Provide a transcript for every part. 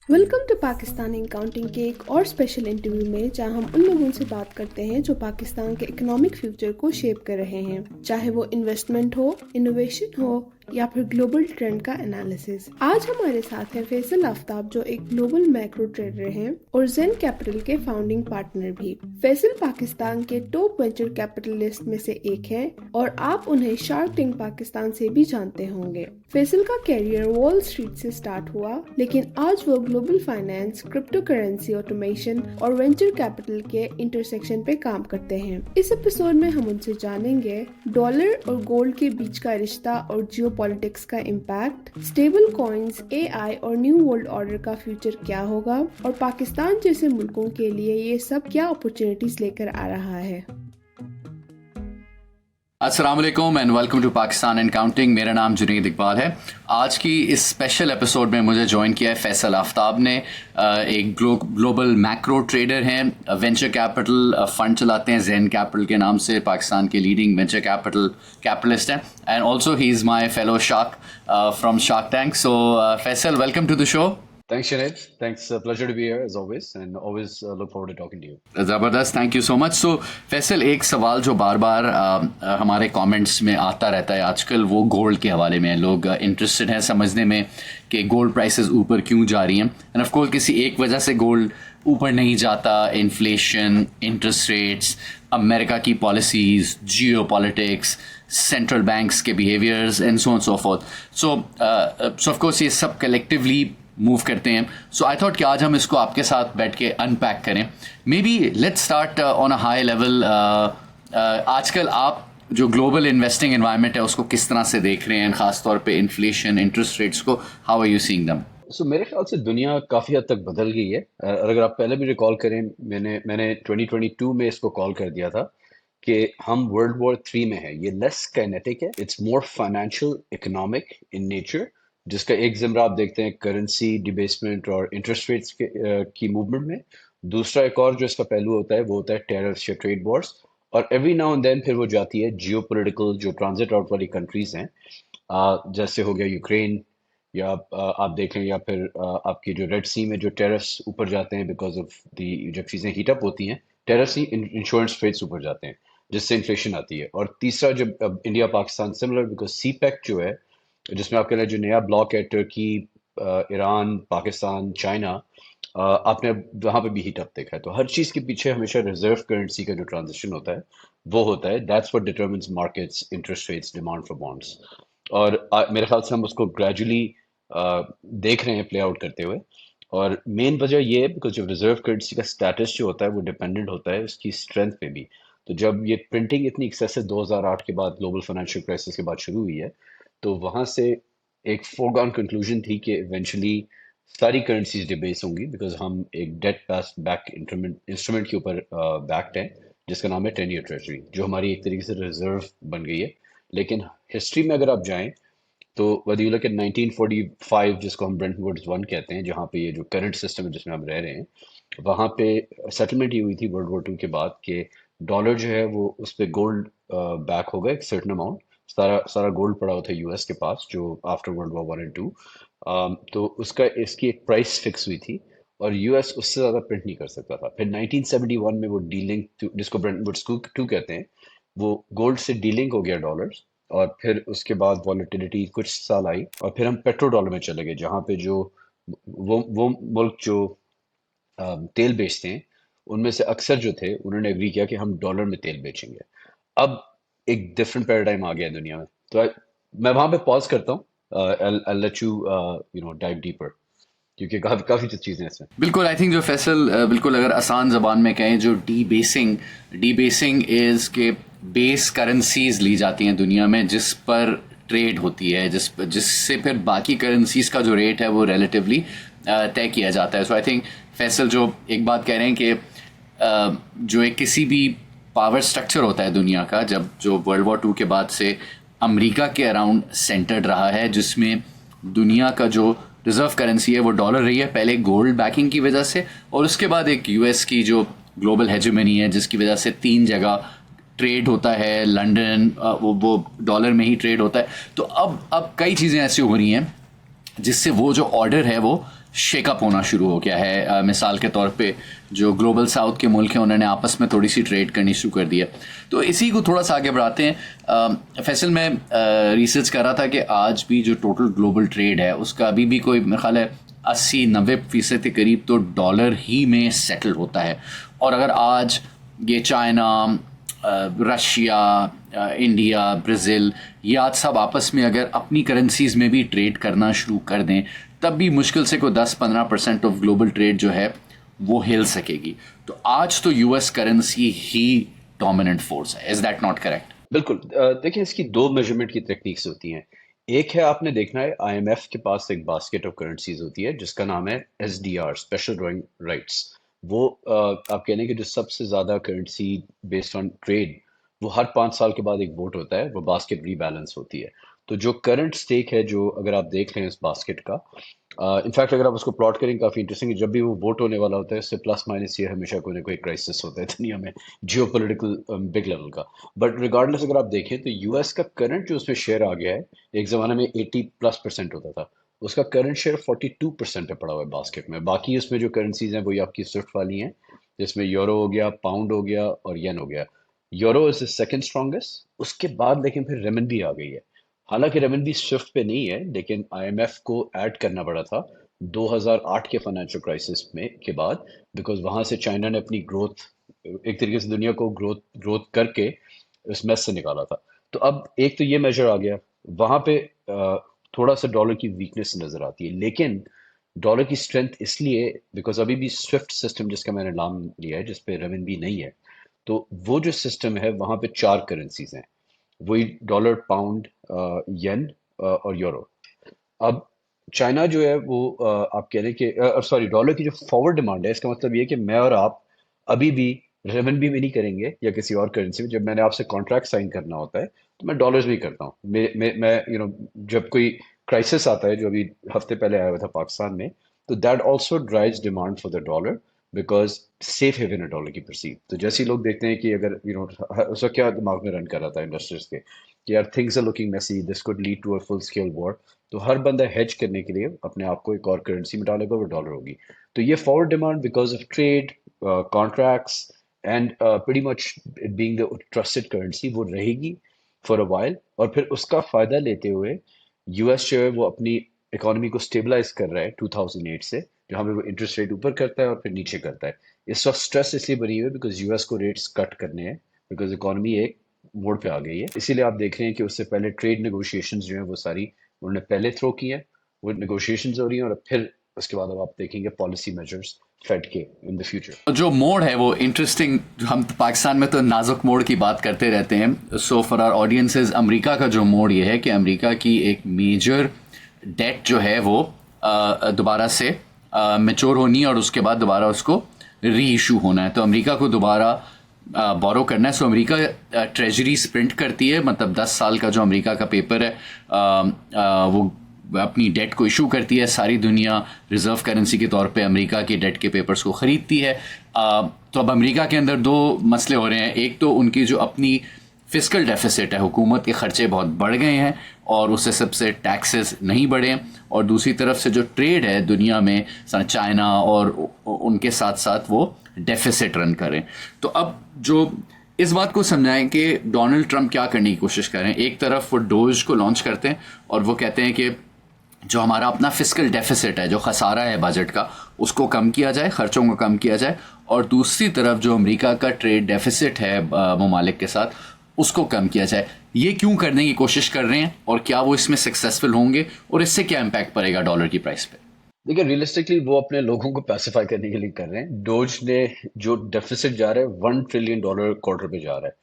Welcome to Pakistani accounting के एक और स्पेशल इंटरव्यू में जहां हम उन लोगों से बात करते हैं जो पाकिस्तान के इकोनॉमिक फ्यूचर को शेप कर रहे हैं, चाहे वो इन्वेस्टमेंट हो, इनोवेशन हो या फिर ग्लोबल ट्रेंड का एनालिसिस। आज हमारे साथ हैं फैसल आफ्ताब जो एक ग्लोबल मैक्रो ट्रेडर हैं और जेन कैपिटल के फाउंडिंग पार्टनर भी। फैसल पाकिस्तान के टॉप वेंचर कैपिटलिस्ट में से एक हैं और आप उन्हें शार्क टैंक पाकिस्तान से भी जानते होंगे। फैसल का कैरियर वॉल स्ट्रीट से स्टार्ट हुआ, लेकिन आज वो global finance, crypto currency, automation और वेंचर कैपिटल के इंटरसेक्शन पे काम करते हैं। इस एपिसोड में हम उनसे जानेंगे डॉलर और गोल्ड के बीच का रिश्ता और जियोपॉलिटिक्स का इम्पैक्ट, स्टेबल कॉइन्स, एआई और न्यू वर्ल्ड ऑर्डर का फ्यूचर क्या होगा और पाकिस्तान जैसे मुल्कों के लिए ये सब क्या अपॉर्चुनिटीज लेकर आ रहा है। अस्सलाम वालेकुम and welcome to Pakistan and counting. मेरा नाम जुनैद इकबाल है। आज की इस स्पेशल एपिसोड में मुझे ज्वाइन किया है फैसल आफ्ताब ने। एक ग्लोबल मैक्रो ट्रेडर हैं, वेंचर कैपिटल फंड चलाते हैं जेन कैपिटल के नाम से, पाकिस्तान के लीडिंग वेंचर कैपिटलिस्ट हैं। And also he is my fellow shark from shark tank. So Faisal, welcome to the show. Thanks, Sinead. Thanks. Pleasure to be here as always, and always look forward to talking to you. ज़बरदस्त, thank you so much. सो फैसल, एक सवाल जो बार बार हमारे comments में आता रहता है आजकल, वो गोल्ड के हवाले में। लोग इंटरेस्टेड हैं समझने में कि गोल्ड प्राइसेस ऊपर क्यों जा रही हैं। एंड ऑफ कोर्स किसी एक वजह से गोल्ड ऊपर नहीं जाता। इन्फ्लेशन, इंटरेस्ट रेट्स, अमेरिका की policies, geopolitics, central banks के behaviours and so on so forth. So of course ये सब कलेक्टिवली मूव करते हैं। सो आई थॉट कि आज हम इसको आपके साथ बैठ के अनपैक करें। May be let's start on a high level. आजकल आप जो ग्लोबल इन्वेस्टिंग एनवायरनमेंट है उसको किस तरह से देख रहे हैं, ख़ासतौर पे इन्फ्लेशन, इंटरेस्ट रेट्स को, how are you seeing them? So, मेरे ख्याल से दुनिया काफ़ी हद तक बदल गई है। अगर आप पहले भी रिकॉल करें, मैंने 2022 में इसको कॉल कर दिया था कि हम वर्ल्ड वॉर 3 में है। ये लेस काइनेटिक है, it's more financial economic in nature, जिसका एक ज़मरा आप देखते हैं करेंसी डिबेसमेंट और इंटरेस्ट रेट्स की मूवमेंट में। दूसरा एक और जो इसका पहलू होता है वो होता है टेरर्स या ट्रेड वॉर्स। और एवरी नाउ एंड देन फिर वो जाती है जियो पोलिटिकल, जो ट्रांजिट आउट वाली कंट्रीज हैं, जैसे हो गया यूक्रेन, या आप देख लें, या फिर आपकी जो रेड सी में जो टेरर्स ऊपर जाते हैं बिकॉज ऑफ दी, जब चीज़ें हीट अप होती हैं टेरर्स ही इंश्योरेंस रेट्स ऊपर जाते हैं, जिससे इन्फ्लेशन आती है। और तीसरा जब India Pakistan similar, because CPEC जो है, जिसमें आपके लिए जो नया ब्लॉक है टर्की, ईरान, पाकिस्तान, चाइना, आपने वहाँ पे भी हीट अप देखा है। तो हर चीज़ के पीछे हमेशा रिजर्व करेंसी का जो ट्रांजिशन होता है वो होता है। That's what determines markets, interest rates, demand for bonds. और मेरे ख्याल से हम उसको ग्रेजुअली देख रहे हैं प्ले आउट करते हुए। और मेन वजह ये है बिकॉज जब रिजर्व करेंसी का स्टेटस जो होता है वो डिपेंडेंट होता है उसकी स्ट्रेंथ पे भी। तो जब ये प्रिंटिंग इतनी एक्सेसिव 2008 के बाद, ग्लोबल फाइनेंशियल क्राइसिस के बाद शुरू हुई है, तो वहाँ से एक फोरगॉन कंक्लूजन थी कि इवेंचुअली सारी करेंसीज डिबेस होंगी, बिकॉज हम एक डेट पास बैक इंस्ट्रूमेंट के ऊपर बैक्ड है, जिसका नाम है 10 ईयर ट्रेजरी, जो हमारी एक तरीके से रिजर्व बन गई है। लेकिन हिस्ट्री में अगर आप जाएं तो whether you look at 1945, जिसको हम ब्रेंटन वुड्स 1 कहते हैं, जहाँ पे ये जो करंट सिस्टम है जिसमें हम रह रहे हैं, वहाँ पे सेटलमेंट ये हुई थी वर्ल्ड वॉर 2 के बाद कि डॉलर जो है वो उस पर गोल्ड बैक होगा एक सर्टन अमाउंट। सारा सारा गोल्ड पड़ा हुआ था यूएस के पास जो आफ्टर वर्ल्ड वॉर 1 एंड 2। तो उसका इसकी एक प्राइस फिक्स हुई थी और यूएस उससे ज़्यादा प्रिंट नहीं कर सकता था। फिर 1971 में वो डीलिंक, जिसको ब्रेंटन वुड्स 2 कहते हैं, वो गोल्ड से डीलिंक हो गया डॉलर्स। और फिर उसके बाद वॉलेटिलिटी कुछ साल आई और फिर हम पेट्रो डॉलर में चले गए, जहाँ पे जो वो मुल्क जो तेल बेचते हैं उनमें से अक्सर जो थे उन्होंने एग्री किया कि हम डॉलर में तेल बेचेंगे। अब एक डिफरेंट पैराडाइम आ गया है दुनिया में। तो मैं वहां पे पॉज करता हूँ। I'll let you dive deeper, क्योंकि काफी काफी चीजें हैं इसमें। बिल्कुल, आई थिंक जो फैसल, बिल्कुल अगर आसान ज़बान में कहें, जो डीबेसिंग इज़ के बेस करेंसीज ली जाती हैं दुनिया में जिस पर ट्रेड होती है, जिससे फिर बाकी करेंसीज का जो रेट है वो रिलेटिवली तय किया जाता है। सो आई थिंक फैसल जो एक बात कह रहे हैं कि जो एक किसी भी पावर स्ट्रक्चर होता है दुनिया का, जब जो वर्ल्ड वॉर 2 के बाद से अमेरिका के अराउंड सेंटर्ड रहा है, जिसमें दुनिया का जो रिजर्व करेंसी है वो डॉलर रही है, पहले गोल्ड बैकिंग की वजह से, और उसके बाद एक यूएस की जो ग्लोबल हेजेमनी है जिसकी वजह से 3 जगह ट्रेड होता है, लंदन वो डॉलर में ही ट्रेड होता है। तो अब कई चीज़ें ऐसी हो रही हैं जिससे वो जो ऑर्डर है वो शेकअप होना शुरू हो गया है। मिसाल के तौर पे जो ग्लोबल साउथ के मुल्क हैं उन्होंने आपस में थोड़ी सी ट्रेड करनी शुरू कर दी है। तो इसी को थोड़ा सा आगे बढ़ाते हैं। फैसल, मैं रिसर्च कर रहा था कि आज भी जो टोटल ग्लोबल ट्रेड है उसका अभी भी कोई मेरे ख्याल है 80-90% के करीब तो डॉलर ही में सेटल होता है। और अगर आज ये चाइना, रशिया, इंडिया, ब्राज़ील, ये आज सब आपस में अगर अपनी करेंसीज़ में भी ट्रेड करना शुरू कर दें तब भी मुश्किल से कोई 10-15% ऑफ ग्लोबल ट्रेड जो है वो हिल सकेगी। तो आज तो यूएस करेंसी ही डोमिनेंट फोर्स है। Is that not correct? बिल्कुल। देखिए, इसकी दो मेजरमेंट की टेक्निक्स होती हैं। एक है, आपने देखना है आईएमएफ के पास एक बास्केट ऑफ करेंसीज होती है जिसका नाम है एसडीआर, स्पेशल ड्राइंग राइट्स। वो आप कहने कि जो सबसे ज्यादा करेंसी बेस्ड ऑन ट्रेड, वो हर 5 साल के बाद एक वोट होता है, वो बास्केट रीबैलेंस होती है। तो जो करंट स्टेक है, जो अगर आप देख लें इस बास्केट का, इनफैक्ट अगर आप उसको प्लॉट करें काफी इंटरेस्टिंग है। जब भी वो वोट होने वाला होता है उससे प्लस माइनस ये हमेशा कोई ना कोई क्राइसिस होता है दुनिया में, जियोपॉलिटिकल बिग लेवल का। बट रिगार्डलेस अगर आप देखें तो यूएस का करंट जो उसमें शेयर आ गया है, एक जमाने में 80+% होता था, उसका करंट शेयर 42% पे पड़ा हुआ है बास्केट में। बाकी उसमें जो करेंसीज हैं वही आपकी स्विफ्ट वाली हैं, जिसमें यूरो हो गया, पाउंड हो गया और येन हो गया। Euro is the second strongest, उसके बाद लेकिन फिर रेमनबी आ गई है। हालांकि रेमनबी स्विफ्ट पे नहीं है, लेकिन आईएमएफ को ऐड करना पड़ा था 2008 के फाइनेंशियल क्राइसिस में के बाद, बिकॉज वहां से चाइना ने अपनी ग्रोथ, एक तरीके से दुनिया को ग्रोथ ग्रोथ करके उस मेस से निकाला था। तो अब एक तो ये मेजर आ गया, वहां पे थोड़ा सा डॉलर की वीकनेस नजर आती है, लेकिन डॉलर की स्ट्रेंथ इसलिए बिकॉज अभी भी स्विफ्ट सिस्टम जिसका मैंने नाम लिया है, जिसपे रेमनबी नहीं है, तो वो जो सिस्टम है वहां पे 4 करेंसीज हैं, वही डॉलर, पाउंड, येन और यूरो। अब चाइना जो है वो आप कह रहे हैं कि सॉरी, डॉलर की जो फॉरवर्ड डिमांड है, इसका मतलब ये है कि मैं और आप अभी भी रेमनबी में नहीं करेंगे या किसी और करेंसी में। जब मैंने आपसे कॉन्ट्रैक्ट साइन करना होता है तो मैं डॉलर्स में ही करता हूँ। मैं जब कोई क्राइसिस आता है, जो अभी हफ्ते पहले आया हुआ था पाकिस्तान में, तो that also drives demand for the dollar, because safe haven है डॉलर की परसीव। तो जैसे ही लोग देखते हैं कि अगर उस वक्त क्या दिमाग में रन कर रहा था इन्वेस्टर्स के कि यार things are looking messy, this could lead to a full scale war, तो हर बंदा हेज करने के लिए अपने आप को एक और करेंसी में डालेगा, वो डॉलर होगी। तो ये forward demand because of trade, contracts and pretty much it being the trusted currency, वो रहेगी फॉर अ while। और फिर उसका फायदा लेते हुए यूएस जो है वो अपनी इकोनॉमी को स्टेबलाइज कर रहा है 2008 से, जहाँ पे वो इंटरेस्ट रेट ऊपर करता है और फिर नीचे करता है। इस वक्त स्ट्रेस इसलिए बनी हुई है बिकॉज यूएस को रेट्स कट करने हैं, बिकॉज इकोनॉमी एक मोड़ पे आ गई है। इसीलिए आप देख रहे हैं कि उससे पहले ट्रेड नेगोशिएशंस जो है वो सारी उन्होंने पहले थ्रो की है, वो नेगोशिएशंस हो रही हैं, और फिर उसके बाद अब आप देखेंगे पॉलिसी मेजर्स फेड के इन द फ्यूचर। जो मोड है वो इंटरेस्टिंग, हम पाकिस्तान में तो नाजुक मोड की बात करते रहते हैं। So for our audiences, America का जो मोड ये है कि अमेरिका की एक मेजर डेट जो है वो दोबारा से मैच्योर होनी है और उसके बाद दोबारा उसको री इशू होना है। तो अमेरिका को दोबारा बोरो करना है। सो अमेरिका ट्रेजरी प्रिंट करती है, मतलब 10 साल का जो अमेरिका का पेपर है वो अपनी डेट को इशू करती है। सारी दुनिया रिजर्व करेंसी के तौर पे अमेरिका की डेट के पेपर्स को ख़रीदती है। तो अब अमेरिका के अंदर दो मसले हो रहे हैं। एक तो उनकी जो अपनी फिस्कल डेफिसिट है, हुकूमत के ख़र्चे बहुत बढ़ गए हैं और उससे सबसे टैक्सेस नहीं बढ़े हैं, और दूसरी तरफ से जो ट्रेड है दुनिया में चाइना और उनके साथ साथ वो डेफिसिट रन करें। तो अब जो इस बात को समझाएं कि डोनाल्ड ट्रंप क्या करने की कोशिश कर रहे हैं। एक तरफ वो डोज को लॉन्च करते हैं और वो कहते हैं कि जो हमारा अपना फिस्कल डेफिसिट है, जो खसारा है बजट का, उसको कम किया जाए, खर्चों को कम किया जाए, और दूसरी तरफ जो अमेरिका का ट्रेड डेफिसिट है ममालिक के साथ, उसको कम किया जाए। ये क्यों करने की कोशिश कर रहे हैं और क्या वो इसमें सक्सेसफुल होंगे और इससे क्या इम्पैक्ट पड़ेगा डॉलर की प्राइस पे? देखिए, रियलिस्टिकली वो अपने लोगों को पैसिफाई करने के लिए कर रहे हैं। डोज ने जो डेफिसिट जा रहा है $1 ट्रिलियन क्वार्टर पे जा रहा है,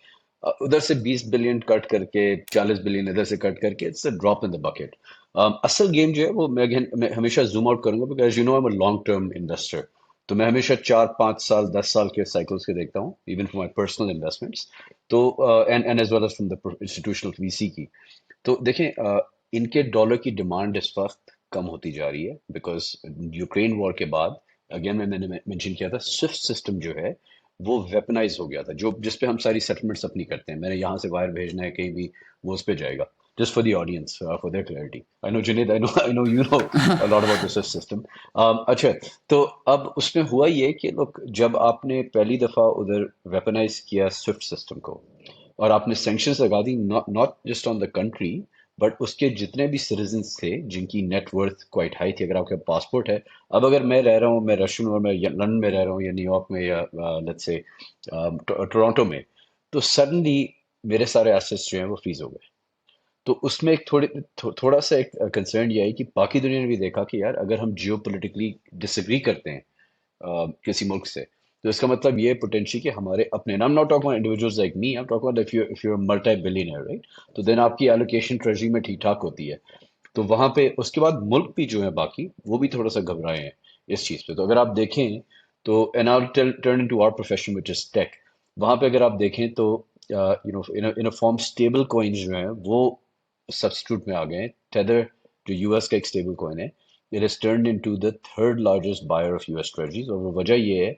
उधर से 20 बिलियन कट करके 40 बिलियन इधर से कट करके, it's a drop in the bucket. असल गेम जो है वो मैं हमेशा जूम आउट करूंगा, because you know I am a long term investor. तो मैं हमेशा 4 5 साल 10 साल के साइकिल्स के देखता हूँ, even for my personal investments. तो and as well as from the institutional VC की। तो देखें, इनके डॉलर की डिमांड इस वक्त कम होती जा रही है बिकॉज यूक्रेन वॉर के बाद, अगेन मैंने मेंशन किया था, स्विफ्ट सिस्टम जो है वो वेपनाइज हो गया था, जो जिस पे हम सारी सेटलमेंट्स अपनी करते हैं। मैंने यहाँ से वायर भेजना है कहीं भी, वो उस पे जाएगा। just for the audience, for their clarity. I know Junaid, I know you know a lot about the SWIFT system. अच्छा, तो अब उसमें हुआ ये कि लोग जब आपने पहली दफा उधर वेपनाइज किया स्विफ्ट सिस्टम को और आपने सैंक्शंस लगा दी, not just on the country but उसके जितने भी सिटीजन्स थे जिनकी नेटवर्थ क्वाइट हाई थी, अगर आपके पासपोर्ट है, अब अगर मैं रह रहा हूँ, मैं रशियन और मैं लंदन में रह रहा हूँ या न्यूयॉर्क में या लेट्स से टोरंटो में, तो सडनली मेरे सारे एसेट्स जो हैं वो फ्रीज हो गए। तो उसमें एक थोड़ा सा एक कंसर्न ये है कि बाकी दुनिया ने भी देखा कि यार अगर हम जियोपॉलिटिकली डिसएग्री करते हैं किसी मुल्क से, तो इसका मतलब ये पोटेंशियल कि हमारे अपने, I am not talking about individuals like me, I am talking about if you are multi billionaire, right? तो देन आपकी एलोकेशन ट्रेजरी में ठीक ठाक होती है। तो वहां पे उसके बाद मुल्क भी जो है बाकी वो भी थोड़ा सा घबराए हैं इस चीज पे। तो अगर आप देखें तो and I turn into our profession which is tech, वहां पे अगर आप देखें तो you know in a form stable coins जो हैं वो सब्स्टिट्यूट में आ गए हैं। टेदर जो यूएस का एक स्टेबल कॉइन है, it has turned into the third largest buyer of US treasuries, और वो वजह ये है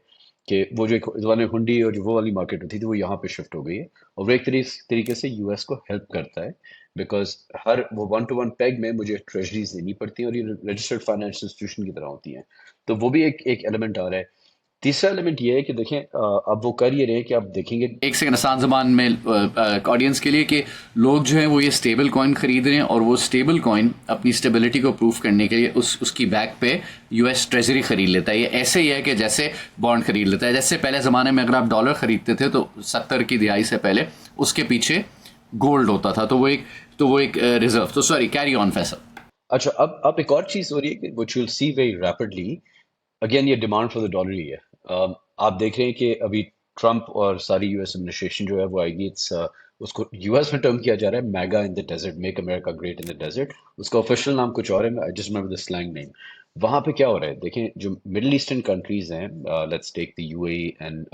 कि वो जो एक वाले हुंडी और जो वो वाली मार्केट होती थी वो यहाँ पे शिफ्ट हो गई है, और वो एक तरीके से यूएस को हेल्प करता है, बिकॉज हर वो 1 to 1 पैग में मुझे ट्रेजरीज देनी पड़ती हैं और ये रजिस्टर्ड फाइनेंशियल इंस्टीट्यूशन की तरह होती हैं। तो वो भी एक एलिमेंट आ रहा है। तीसरा एलिमेंट ये है कि देखें अब वो कर ये रहे हैं कि आप देखेंगे, एक सेकंड आसान ज़बान में ऑडियंस के लिए, कि लोग जो हैं वो ये स्टेबल कॉइन खरीद रहे हैं और वो स्टेबल कॉइन अपनी स्टेबिलिटी को प्रूव करने के लिए उसकी बैक पे यूएस ट्रेजरी खरीद लेता है। ये ऐसे ही है कि जैसे बॉन्ड खरीद लेता है। जैसे पहले ज़माने में अगर आप डॉलर खरीदते थे तो 70 की दिहाई से पहले उसके पीछे गोल्ड होता था, तो वो एक रिजर्व। तो सॉरी, कैरी ऑन फैसल। अच्छा अब एक और चीज हो रही है कि which you will see very rapidly, again ये डिमांड फॉर द डॉलर ही है। आप देख रहे हैं कि अभी ट्रम्प और सारी यूएस एडमिनिस्ट्रेशन जो है वो आएगी, उसको यूएस में टर्म किया जा रहा है MAGA in the desert, make America great in the desert. उसका ऑफिशियल नाम कुछ और है, I just remember the slang name. वहां पे क्या हो रहा है, देखें जो मिडिल ईस्टर्न कंट्रीज हैं, let's take the UAE and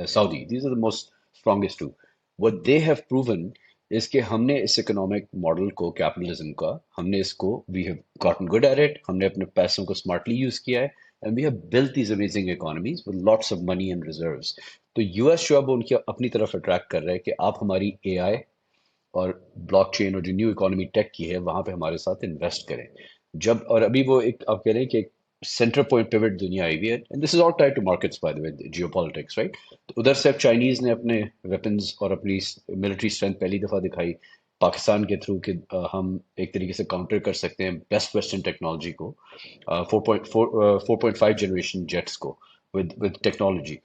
Saudi, these are the most strongest two. What they have proven is कि हमने इस इकोनॉमिक मॉडल को, कैपिटलिज्म का, हमने इसको, we have gotten good at it, हमने अपने पैसों को स्मार्टली यूज किया है, and we have built these amazing economies with lots of money and reserves. तो यूएस जो अब उनकी अपनी तरफ अट्रैक्ट कर रहा है कि आप हमारी एआई और ब्लॉकचेन और जो न्यू इकोनॉमी टेक की है वहां पे हमारे साथ इन्वेस्ट करें। जब और अभी वो एक आप कह रहे हैं कि एक सेंटर पॉइंट पिवट दुनिया आई हुई है, and this is all tied to markets by the way, geopolitics, right? तो उधर से अब चाइनीज ने अपने वेपन्स और अपनी मिलिट्री स्ट्रेंथ पहली दफा दिखाई पाकिस्तान के थ्रू कि हम एक तरीके से काउंटर कर सकते हैं बेस्ट वेस्टर्न टेक्नोलॉजी को, 4.5 जनरेशन जेट्स को विद टेक्नोलॉजी।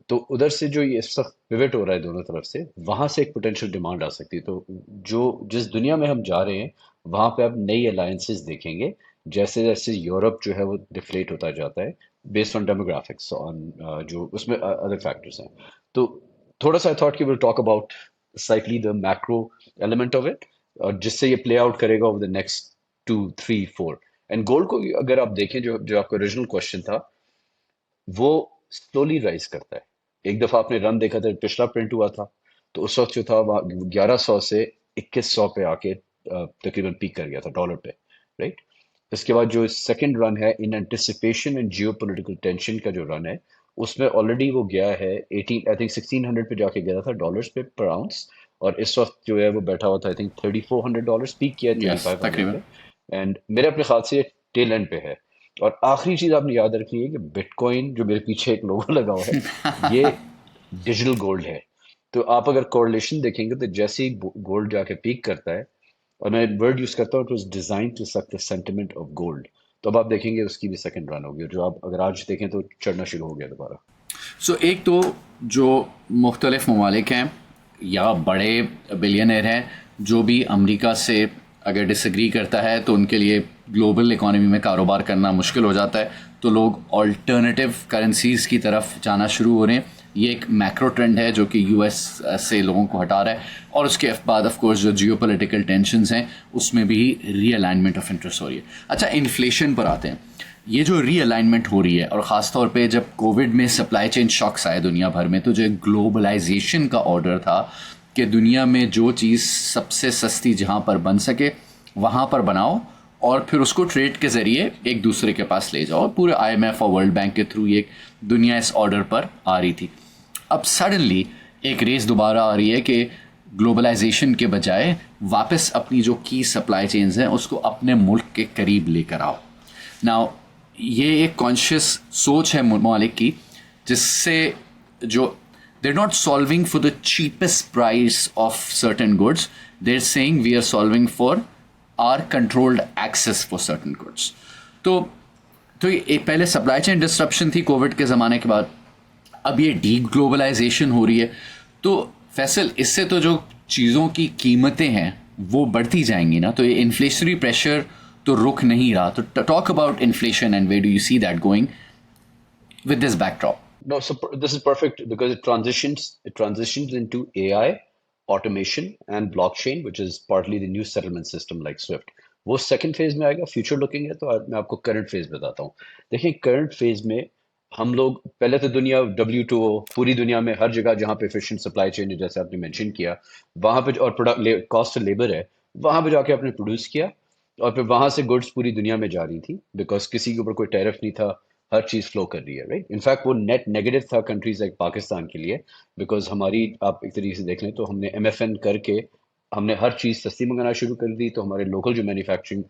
तो उधर से जो ये सब पिवट हो रहा है दोनों तरफ से, वहां से एक पोटेंशियल डिमांड आ सकती है। तो जो जिस दुनिया में हम जा रहे हैं वहां पे अब नई अलायंसेस देखेंगे, जैसे जैसे यूरोप जो है वो डिफ्लेट होता जाता है बेस्ड ऑन डेमोग्राफिक्स, ऑन जो उसमें अदर फैक्टर्स हैं। तो थोड़ा सा आई थॉट कि will talk about slightly the macro element of it, और जिससे ये प्ले आउट करेगा over the next 2 3 4। And gold को अगर आप देखें, जो जो आपका ओरिजिनल क्वेश्चन था, वो स्लोली राइज करता है। एक दफा आपने रन देखा था, पिछला प्रिंट हुआ था, तो उस वक्त जो था 1100 से 2100 पे आके तकरीबन पीक कर गया था डॉलर पे, राइट? इसके बाद जो सेकंड रन है in anticipation and geopolitical tension का जो रन है, उसमें ऑलरेडी वो गया है 18, आई थिंक 1600 पे जाके गया था डॉलर्स पे पर आउंस, और इस वक्त जो है वो बैठा हुआ था, आई थिंक $3400 पीक किया है, यस 3500 तकरीबन। पे। एंड मेरे अपने ख्याल से टेल एंड पे है। और आखिरी चीज आपने याद रखनी है कि बिटकॉइन, जो मेरे पीछे एक लोगो लगा हुआ है, ये डिजिटल गोल्ड है। तो आप अगर कोरिलेशन देखेंगे तो जैसे ही गोल्ड जाके पीक करता है, और मैं वर्ड यूज करता हूँ, it was design to suck the sentiment of gold, तो अब आप देखेंगे उसकी भी सेकंड रन होगी, जो आप अगर आज देखें तो चढ़ना शुरू हो गया दोबारा। सो एक तो जो मुख्तलिफ ममालिक हैं या बड़े बिलियनर हैं, जो भी अमेरिका से अगर डिसएग्री करता है तो उनके लिए ग्लोबल इकोनॉमी में कारोबार करना मुश्किल हो जाता है, तो लोग अल्टरनेटिव करेंसीज़ की तरफ जाना शुरू हो रहे हैं। ये एक मैक्रो ट्रेंड है जो कि यूएस से लोगों को हटा रहा है, और उसके बाद ऑफ कोर्स जो जियोपॉलिटिकल टेंशन्स हैं उसमें भी रीअलाइनमेंट ऑफ इंटरेस्ट हो रही है। अच्छा, इन्फ्लेशन पर आते हैं। ये जो रीअलाइनमेंट हो रही है, और ख़ास तौर पे जब कोविड में सप्लाई चेन शॉक्स आए दुनिया भर में, तो जो ग्लोबलाइजेशन का ऑर्डर था कि दुनिया में जो चीज़ सबसे सस्ती जहाँ पर बन सके वहाँ पर बनाओ और फिर उसको ट्रेड के ज़रिए एक दूसरे के पास ले जाओ, पूरे IMF और वर्ल्ड बैंक के थ्रू ये दुनिया इस ऑर्डर पर आ रही थी। अब सडनली एक रेस दोबारा आ रही है कि ग्लोबलाइजेशन के बजाय वापस अपनी जो की सप्लाई चेन्स हैं उसको अपने मुल्क के करीब लेकर आओ। नाउ ये एक कॉन्शियस सोच है ममालिक की, जिससे जो they're not solving for the cheapest price of certain goods, they're saying we are solving for our controlled access for certain goods। तो ये पहले सप्लाई चेन डिस्ट्रप्शन थी कोविड के ज़माने के बाद, अब ये डी ग्लोबलाइजेशन हो रही है। तो फैसल, इससे तो जो चीज़ों की कीमतें हैं वो बढ़ती जाएंगी ना, तो ये इन्फ्लेशनरी प्रेशर तो रुक नहीं रहा। तो talk about inflation and where do you see that going with this backdrop? No, so this is perfect because it transitions into AI, automation, and blockchain, which is partly the new settlement system like SWIFT. वो second phase में आएगा, future looking है। तो मैं आपको current phase बताता हूँ। देखिए, करंट फेज में हम लोग पहले तो दुनिया W2O, पूरी दुनिया में हर जगह जहाँ पे एफिशिएंट सप्लाई चेन है, जैसे आपने मेंशन किया, वहाँ पे और प्रोडक्ट कॉस्ट लेबर है, वहाँ पे जाके आपने प्रोड्यूस किया और फिर वहां से गुड्स पूरी दुनिया में जा रही थी बिकॉज किसी के ऊपर कोई टैरिफ नहीं था, हर चीज फ्लो कर रही है, राइट। इनफैक्ट वो नेट नेगेटिव था कंट्रीज लाइक पाकिस्तान के लिए, बिकॉज हमारी, आप एक तरीके से देख लें तो हमने MFN करके हमने हर चीज सस्ती मंगाना शुरू कर दी, तो हमारे लोकल जो मैन्युफैक्चरिंग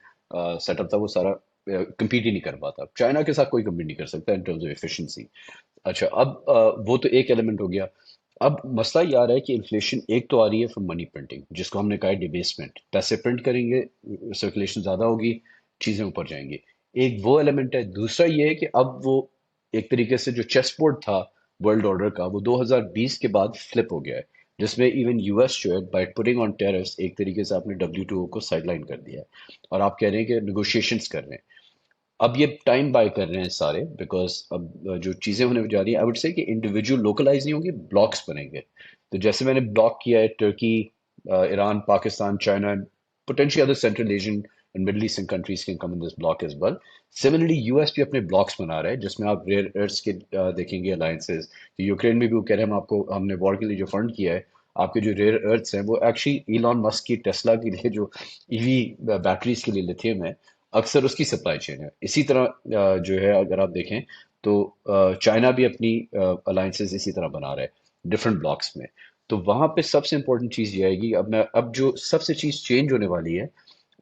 सेटअप था वो सारा compete ही नहीं कर पाता। चाइना के साथ कोई compete नहीं कर सकता इन टर्म्स ऑफ एफिशिएंसी। अच्छा, अब वो तो एक एलिमेंट हो गया। अब मसला ये आ रहा है कि इन्फ्लेशन एक तो आ रही है फ्रॉम मनी प्रिंटिंग, जिसको हमने कहा है डिबेसमेंट, पैसे प्रिंट करेंगे, सर्कुलेशन ज़्यादा होगी, चीज़ें ऊपर जाएंगी। एक वो एलिमेंट है। दूसरा ये है कि अब वो एक तरीके से जो चेस बोर्ड था वर्ल्ड ऑर्डर का, वो 2020 के बाद फ्लिप हो गया है, जिसमें इवन यूएस जो है बाय पुटिंग ऑन टेरिफ्स एक तरीके से आपने W2O को साइडलाइन कर दिया है और आप कह रहे हैं कि नेगोशिएशंस कर रहे हैं। अब ये टाइम बाय कर रहे हैं सारे, बिकॉज अब जो चीज़ें होने जा रही हैं, आई वुड से कि इंडिविजुअल लोकलाइज नहीं होंगे, ब्लॉक्स बनेंगे। तो जैसे मैंने ब्लॉक किया है Turkey, Iran, Pakistan, China, potential other central Asian and middle eastern countries can come in this block as well. Similarly US भी अपने ब्लॉक्स बना रहा है, जिसमें आप रेयर अर्थ्स के देखेंगे अलायंसेज। तो यूक्रेन में भी वो कह रहे हैं, हम आपको, हमने वॉर के लिए जो फंड किया है, आपके जो रेयर अर्थ्स हैं वो एक्चुअली इलॉन मस्क की टेस्ला के लिए जो ईवी बैटरीज के लिए लिथियम है, अक्सर उसकी सप्लाई चेन है। इसी तरह जो है अगर आप देखें तो चाइना भी अपनी अलायंसेस इसी तरह बना रहा है डिफरेंट ब्लॉक्स में। तो वहाँ पे सबसे इंपॉर्टेंट चीज़ ये आएगी, अब जो सबसे चीज़ चेंज होने वाली है,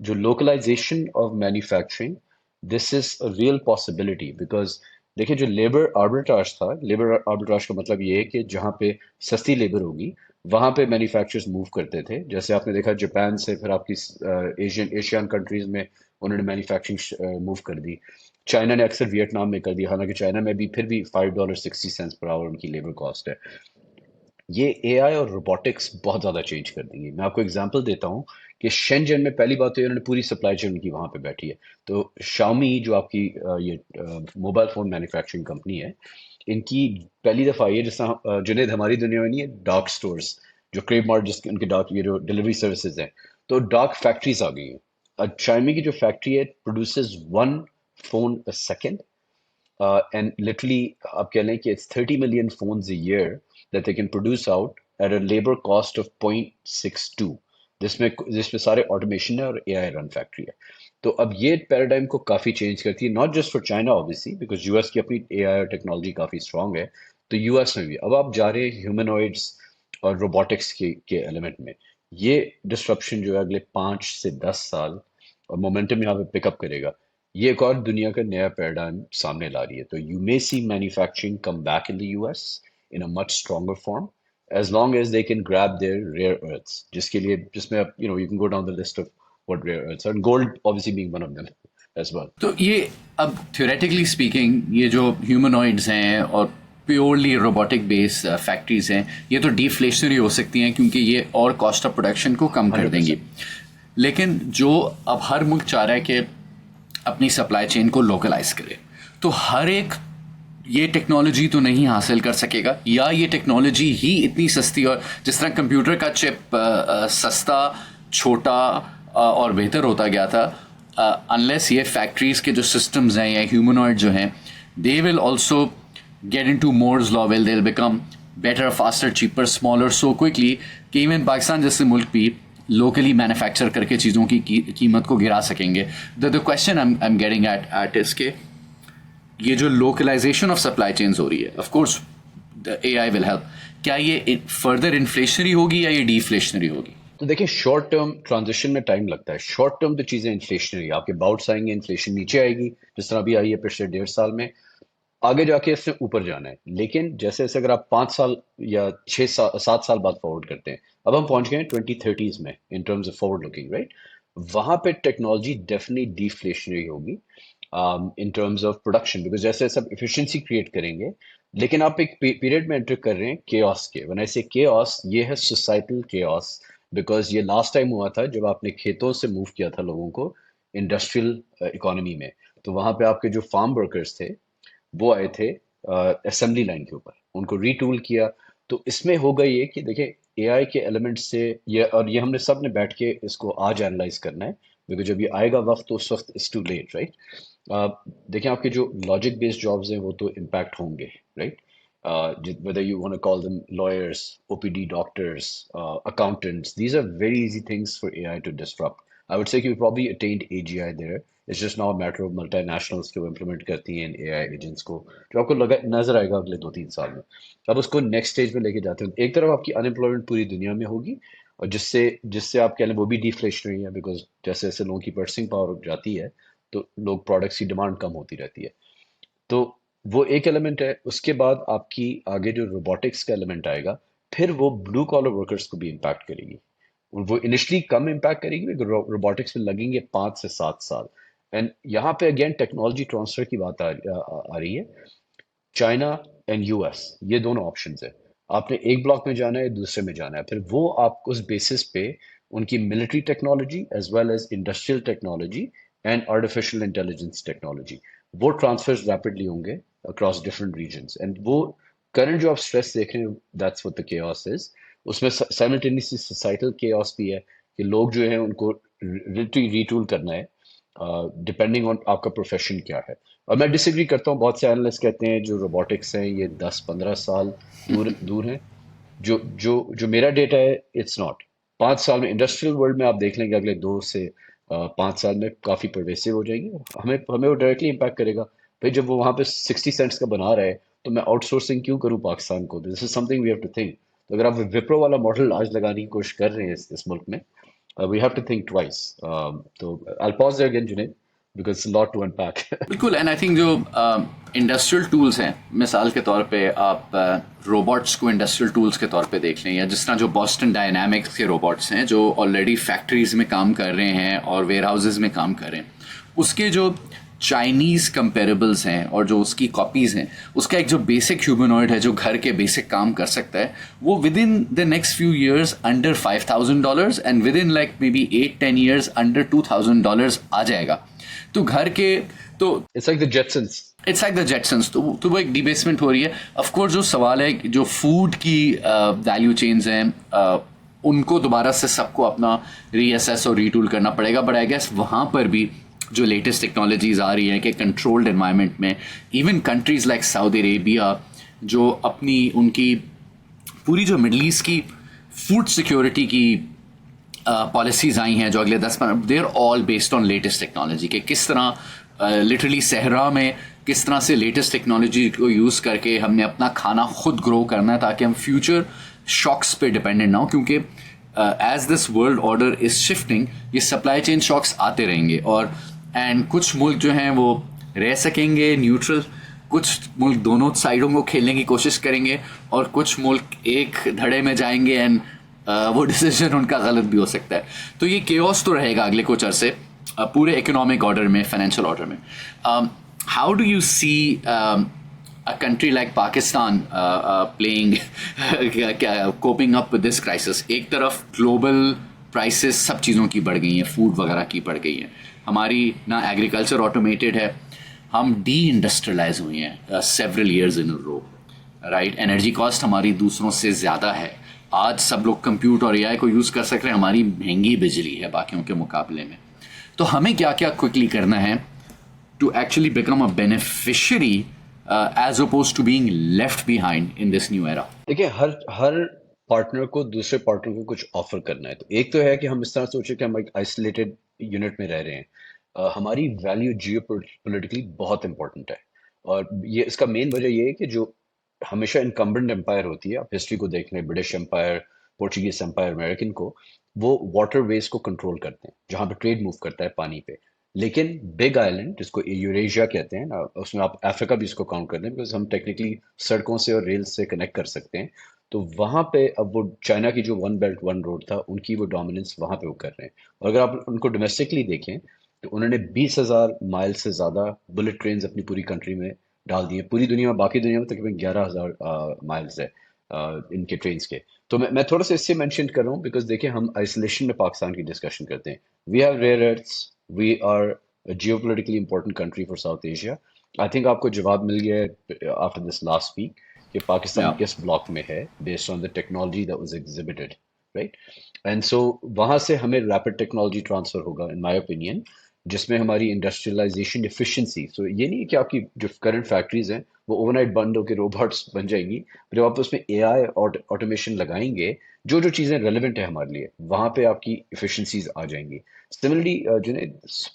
जो localisation of manufacturing, this is a real possibility. Because देखिए, जो लेबर आर्बिट्राज था, लेबर आर्बिट्राज का मतलब ये है कि जहाँ पे सस्ती लेबर होगी वहाँ पे मैन्युफैक्चरर्स मूव करते थे। जैसे आपने देखा जापान से फिर आपकी एशियन कंट्रीज में उन्होंने मैन्युफैक्चरिंग मूव कर दी। चाइना ने अक्सर वियतनाम में कर दिया, हालांकि चाइना में भी फिर भी $5.60 पर आवर उनकी लेबर कॉस्ट है। ये AI और रोबोटिक्स बहुत ज़्यादा चेंज कर देंगी। मैं आपको एग्जांपल देता हूँ कि शेंजन में पहली बात तो इन्होंने पूरी सप्लाई चेन उनकी वहाँ पे बैठी है। तो शाओमी जो आपकी ये मोबाइल फ़ोन मैन्युफैक्चरिंग कंपनी है, इनकी पहली दफ़ा ये, जिस तरह जुनेद हमारी दुनिया में नहीं है डार्क स्टोर्स, जो क्रेव मार्ट जिसके उनके डार्क, ये जो डिलीवरी सर्विसेज हैं, तो डार्क फैक्ट्रीज आ गई हैं। शाओमी की जो फैक्ट्री है produces 1 phone a second, and literally आप कह लें कि it's 30 million phones a year that they can produce out at a labor cost of 0.62, जिसमें सारे ऑटोमेशन है और AI रन फैक्ट्री है। तो अब ये पैराडाइम को काफ़ी चेंज करती है, not just for China obviously, because US की अपनी AI और टेक्नोलॉजी काफ़ी स्ट्रांग है, तो यूएस में भी अब आप जा रहे हैं ह्यूमनॉइड्स और रोबोटिक्स के एलिमेंट में। ये डिस्ट्रप्शन जो है अगले 5 से 10 साल और मोमेंटम यहाँ पे पिकअप करेगा। ये एक और दुनिया का नया पैराडाइम सामने ला रही है। तो you may see manufacturing come back in the US in a much stronger form, as long as they can grab their rare earths, जिसके लिए, जिसमें आप you can go down the list of what rare earths are, and gold obviously being one of them as well. तो ये अब theoretically speaking, ये जो humanoids हैं और प्योरली रोबोटिक बेस फैक्ट्रीज हैं, ये तो डिफ्लेशनरी हो सकती हैं क्योंकि ये और कॉस्ट ऑफ प्रोडक्शन को कम कर देंगी। लेकिन जो अब हर मुल्क चाह रहा है कि अपनी सप्लाई चेन को लोकलाइज करे, तो हर एक ये टेक्नोलॉजी तो नहीं हासिल कर सकेगा, या ये टेक्नोलॉजी ही इतनी सस्ती, और जिस तरह कंप्यूटर का चिप सस्ता, छोटा और बेहतर होता गया था, अनलेस ये फैक्ट्रीज के जो सिस्टम्स हैं या ह्यूमनॉइड जो हैं, they will also get into Moore's law, will they will become better, faster, cheaper, smaller so quickly कि इवन पाकिस्तान जैसे मुल्क भी लोकली मैन्युफैक्चर करके चीज़ों की कीमत को गिरा सकेंगे। The question I am getting eight is के ये जो लोकलाइजेशन ऑफ सप्लाई चेन्स हो रही है, of course the AI will help, क्या ये फर्दर इन्फ्लेशनरी होगी या ये डिफ्लेशनरी होगी? तो देखिए, शॉर्ट टर्म ट्रांजिशन में टाइम लगता है। शॉर्ट टर्म तो चीजें इन्फ्लेशनरी, आपके बाउट्स आएंगे, इन्फ्लेशन नीचे आएगी, जिस तरह अभी आई है पिछले 1.5 साल में। आगे जाके इसने ऊपर जाना है, लेकिन जैसे जैसे अगर आप 5 साल या 7 साल बाद फॉरवर्ड करते हैं, अब हम पहुंच गए हैं 2030s में in terms of forward looking, right? वहां पे टेक्नोलॉजी डेफिनेटली डिफ्लेशनरी होगी in terms of production, because जैसे सब इफिशिएंसी क्रिएट करेंगे। लेकिन आप एक पीरियड में एंटर कर रहे हैं केओस के। व्हेन आई से केओस, ये है सोसाइटल केओस, बिकॉज ये लास्ट टाइम हुआ था जब आपने खेतों से मूव किया था लोगों को इंडस्ट्रियल इकोनॉमी में। तो वहां पे आपके जो फार्म वर्कर्स थे वो आए थे असेंबली लाइन के ऊपर, उनको रीटूल किया। तो इसमें होगा ये कि देखिए, एआई के एलिमेंट से ये, और ये हमने सब ने बैठ के इसको आज एनालाइज करना है, बिकॉज जब ये आएगा वक्त तो उस वक्त इट्स टू लेट, राइट? देखिए, आपके जो लॉजिक बेस्ड जॉब्स हैं वो तो इम्पैक्ट होंगे, right? Whether you want to call them lawyers, OPD doctors, accountants, these are very easy things for AI to disrupt. I would say we probably attained AGI there. It's just now a matter of multinationals को implement करती हैं AI agents को, जो आपको लगा नजर आएगा अगले 2-3 साल में। अब उसको नेक्स्ट स्टेज में लेके जाते हैं। एक तरफ आपकी अनएम्प्लॉयमेंट पूरी दुनिया में होगी, और जिससे जिससे आप कह लें वो भी डिफ्लेशनरी है, बिकॉज जैसे जैसे लोगों की पर्चेसिंग पावर जाती है तो लोग प्रोडक्ट्स की डिमांड कम होती रहती है। तो वो एक एलिमेंट है। उसके बाद आपकी आगे जो रोबोटिक्स का एलिमेंट आएगा, फिर वो ब्लू कॉलर वर्कर्स को भी इम्पैक्ट करेगी। और वो इनिशियली कम इम्पैक्ट करेगी, रोबोटिक्स में लगेंगे 5 से 7 साल। एंड यहाँ पे अगेन टेक्नोलॉजी ट्रांसफर की बात आ रही है। चाइना एंड यूएस, ये दोनों ऑप्शंस है। आपने एक ब्लॉक में जाना है, दूसरे में जाना है, फिर वो आप उस बेसिस पे उनकी military technology as well as industrial technology and artificial intelligence technology, वो ट्रांसफर्स रैपिडली होंगे अक्रॉस डिफरेंट रीजन्स। एंड वो करंट जो आप स्ट्रेस देख रहे हैं, that's what the chaos is. उसमें साइमल्टेनियसली सोसाइटल केओस भी है कि लोग जो है उनको रीटूल करना है डिपेंडिंग ऑन आपका प्रोफेशन क्या है। और मैं डिसएग्री करता हूँ, बहुत से एनालिस्ट कहते हैं जो रोबोटिक्स हैं ये 10-15 साल दूर दूर हैं। जो जो जो मेरा डेटा है, इट्स नॉट। 5 साल में इंडस्ट्रियल वर्ल्ड में आप देख लेंगे अगले 2 से 5 साल में काफी परवेसिव हो जाएगी। हमें हमें वो डायरेक्टली इम्पैक्ट करेगा। भाई, जब वो वहां पे 60 सेंट्स का बना रहा है तो मैं आउटसोर्सिंग क्यों करूं पाकिस्तान को? This is something we have to think. तो अगर आप विप्रो वाला मॉडल आज लगाने की कोशिश कर रहे हैं इस मुल्क में, we have to think twice. So I'll pause there again, Junaid, because it's a lot to unpack. बिल्कुल। एंड आई थिंक जो इंडस्ट्रियल टूल्स हैं, मिसाल के तौर पे आप रोबोट्स को इंडस्ट्रियल टूल्स के तौर पे देख लें, या जिस तरह जो बॉस्टन डायनामिक्स के रोबोट्स हैं जो ऑलरेडी फैक्ट्रीज में काम कर रहे हैं और वेयर हाउसेज में काम कर रहे हैं, उसके जो चाइनीज़ कंपेरेबल्स हैं और जो उसकी कॉपीज़ हैं, उसका एक जो बेसिक ह्यूमनॉइड है जो घर के बेसिक काम कर सकता है, वो within the next few years under $5,000 and within like maybe 8-10 years under $2,000 आ जाएगा। तो घर के तो It's like the Jetsons. It's like the Jetsons. तो वो एक डिबेसमेंट हो रही है। ऑफ कोर्स जो सवाल है, जो फूड की वैल्यू चेन्स हैं, उनको दोबारा से सबको अपना रीअसेस और रीटूल करना पड़ेगा। बट आई गेस वहाँ पर भी जो लेटेस्ट टेक्नोलॉजीज आ रही हैं कि कंट्रोल्ड एनवायरनमेंट में even countries like Saudi Arabia, जो अपनी उनकी पूरी जो मिडल ईस्ट की फूड सिक्योरिटी की पॉलिसीज़ आई हैं जो अगले 10-15, they are all based on latest technology, कि किस तरह लिटरली सहरा में किस तरह से लेटेस्ट टेक्नोलॉजी को यूज़ करके हमने अपना खाना खुद ग्रो करना है ताकि हम फ्यूचर शॉक्स पे डिपेंडेंट ना हो। क्योंकि as this world order is shifting, ये सप्लाई चेन शॉक्स आते रहेंगे। और एंड कुछ मुल्क जो हैं वो रह सकेंगे न्यूट्रल, कुछ मुल्क दोनों साइडों को खेलने की कोशिश करेंगे, और कुछ मुल्क एक धड़े में जाएंगे एंड वो डिसीजन उनका गलत भी हो सकता है। तो ये केओस तो रहेगा अगले कुछ अरसे पूरे इकोनॉमिक ऑर्डर में, फाइनेंशियल ऑर्डर में। How do you see a country like Pakistan playing coping up with this crisis? एक तरफ ग्लोबल प्राइसेस सब चीज़ों की बढ़ गई हैं, फूड वगैरह की बढ़ गई हैं, हमारी ना एग्रीकल्चर ऑटोमेटेड है, हम डी इंडस्ट्रियलाइज हुए हैं several years in row, right? Energy cost हमारी दूसरों से ज़्यादा है। आज सब लोग कंप्यूट और एआई को यूज़ कर सक रहे हैं, हमारी महंगी बिजली है बाकियों के मुकाबले में। तो हमें क्या क्या क्विकली करना है to actually become a beneficiary as opposed to being left behind in this new era? देखिए, हर पार्टनर को दूसरे पार्टनर को कुछ ऑफर करना है। तो एक तो है कि हम इस तरह सोचे कि हम एक आइसोलेटेड यूनिट में रह रहे हैं। हमारी वैल्यू जियो पोलिटिकली बहुत इंपॉर्टेंट है, और ये इसका मेन वजह ये है कि जो हमेशा इनकम्बेंट एम्पायर होती है, आप हिस्ट्री को देख लें, British empire, Portuguese empire, American को, वो वाटर वेज को कंट्रोल करते हैं जहां पे ट्रेड मूव करता है पानी पे। लेकिन बिग आइलैंड जिसको यूरेशिया कहते हैं ना, उसमें आप अफ्रीका भी इसको काउंट कर लें, बिकॉज हम टेक्निकली सड़कों से और रेल से कनेक्ट कर सकते हैं। तो वहां पे अब वो चाइना की जो वन बेल्ट वन रोड था, उनकी वो डोमिनेंस वहां पे वो कर रहे हैं। और अगर आप उनको डोमेस्टिकली देखें तो उन्होंने 20,000 माइल से ज्यादा बुलेट ट्रेन अपनी पूरी कंट्री में डाल दिए। पूरी दुनिया में, बाकी दुनिया में तकरीबन 11,000 माइल्स है इनके ट्रेन के। तो मैं थोड़ा सा इससे मेंशन कर रहा हूँ बिकॉज देखिए, हम आइसोलेशन में पाकिस्तान की डिस्कशन करते हैं। We have rare earths, we are geopolitically important country for South Asia. I think आपको जवाब मिल गया है आफ्टर दिस लास्ट वीक कि पाकिस्तान या किस ब्लॉक में है based on the technology that was exhibited, right. And so वहां से हमें रैपिड टेक्नोलॉजी ट्रांसफर होगा इन माय ओपिनियन, जिसमें हमारी इंडस्ट्रियलाइजेशन एफिशिएंसी, सो ये नहीं है कि आपकी जो करंट फैक्ट्रीज हैं वो ओवरनाइट बंद होकर रोबोट्स बन जाएंगी, जब आप उसमें एआई और ऑटोमेशन लगाएंगे, जो जो चीज़ें रेलेवेंट है हमारे लिए, वहां पे आपकी एफिशिएंसीज आ जाएंगी। सिमिलरली जो है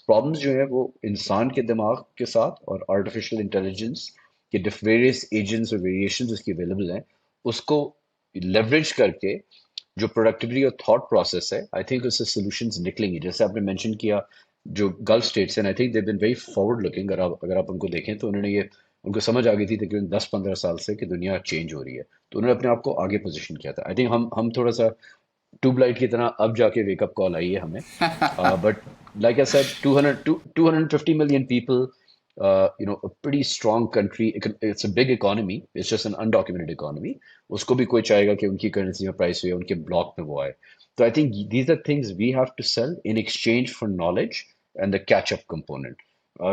प्रॉब्लम्स जो है वो इंसान के दिमाग के साथ और आर्टिफिशियल इंटेलिजेंस के वेरियस एजेंट्स और वेरिएशंस उसकी अवेलेबल हैं, उसको लेवरेज करके जो प्रोडक्टिविटी और थॉट प्रोसेस है, आई थिंक उससे सॉल्यूशंस निकलेंगी। जैसे आपने मेंशन किया जो गल्फ स्टेट्स हैं, I think they been very forward looking. अगर आप उनको देखें तो उन्होंने ये, उनको समझ आ गई थी तकरीबन 10-15 साल से कि दुनिया चेंज हो रही है, तो उन्होंने अपने आप को आगे पोजीशन किया था। आई थिंक हम थोड़ा सा ट्यूबलाइट की तरह अब जाके वेकअप कॉल आई है हमें। But like I said, 250 million people, a pretty strong country. It's a big economy. It's just an undocumented economy. उसको भी कोई चाहेगा कि उनकी करेंसी में प्राइस हुई, उनके ब्लॉक में वो आए। तो I think these are things we have to sell in exchange for knowledge and the catch up component.